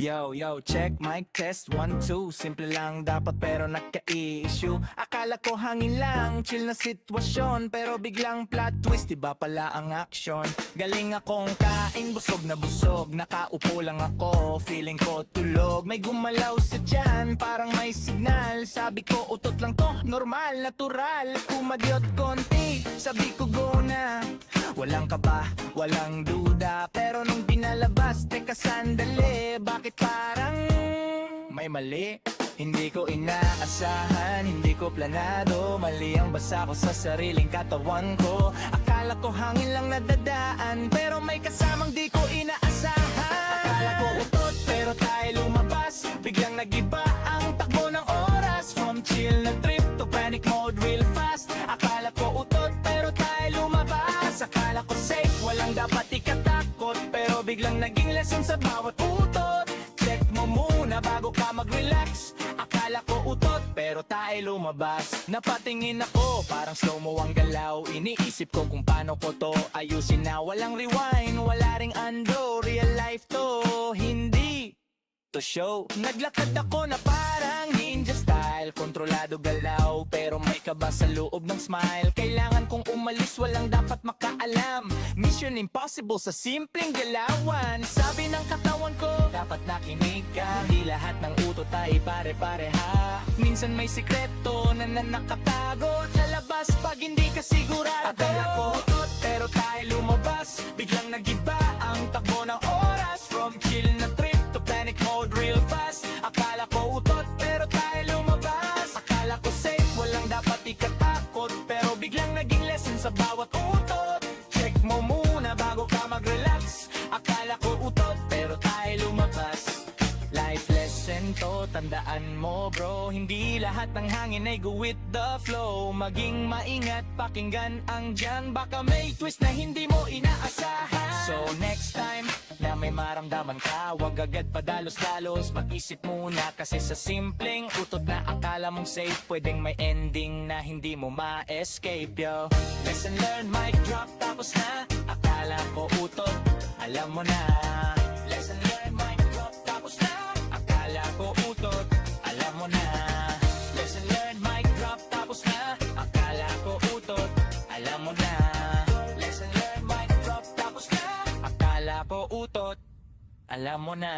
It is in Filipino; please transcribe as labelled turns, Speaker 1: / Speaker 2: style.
Speaker 1: Yo, yo, check, mic test, 1, 2. Simple lang dapat pero nagka-issue. Akala ko hangin lang, chill na sitwasyon, pero biglang plot twist, iba pala ang action. Galing akong kain, busog na busog, nakaupo lang ako, feeling ko tulog. May gumalaw sa tiyan, parang may signal. Sabi ko utot lang to, normal, natural. Kumadyot konti, sabi ko go na. Walang kaba, walang duda, pero nung pinalabas, teka sandali, bakit parang may mali? Hindi ko inaasahan, hindi ko planado, mali ang basa ko sa sariling katawan ko. Akala ko hangin lang nadadaan, pero may kasamang di ko inaasahan. Akala ko utot, pero tayo lumabas, biglang nagiba ang takbo ng oras. From chill na trip to panic mode real fast. Akala ko utot, pero tayo lumabas. Akala ko safe, walang dapat ikatakot, pero biglang naging lesson sa bawat utot. Check mo muna bago ka mag-relax. Akala ko utot, pero tayo lumabas. Napatingin ako, parang slow-mo ang galaw. Iniisip ko kung paano ko to ayusin na. Walang rewind, wala ring undo. Real life to, hindi to show. Naglakad ako na parang ninja style, kontrolado galaw, pero may kaba sa loob ng smile. Kailangan kong umalis, walang dapat makaalam. Mission impossible sa simpleng galawan. Sabi ng katawan ko, dapat nakinig ka. Di lahat ng utot ay pare-pareha. Minsan may sikreto na nakatago sa labas pag hindi ka sigurado. Akala ko utot, pero tayo lumabas. Biglang nagiba ang takbo ng oras. From chill na trip to panic mode real fast. Akala ko utot, pero tayo lumabas. Akala ko safe, walang dapat ikatakot, pero biglang naging lesson sa bawat utot. Check mo muna bago ka mag-relax. Akala ko utot, pero tayo lumabas. Life lesson to, tandaan mo bro, hindi lahat ng hangin ay go with the flow. Maging maingat, pakinggan ang dyan, baka may twist na hindi mo inaasahan. So next time na may maramdaman ka, wag agad padalos-dalos, mag-isip muna. Kasi sa simpleng utot na akala mong safe, pwedeng may ending na hindi mo ma-escape yo. Lesson learned, mic drop, tapos na. Akala ko utot, alam mo na. Lesson learned, mic drop, tapos na. Akala ko utot, alam mo na. Lesson learned, mic drop, tapos na. Akala ko utot, alam mo na. Lesson learned, mic drop, tapos na. Akala ko utot, alam mo na.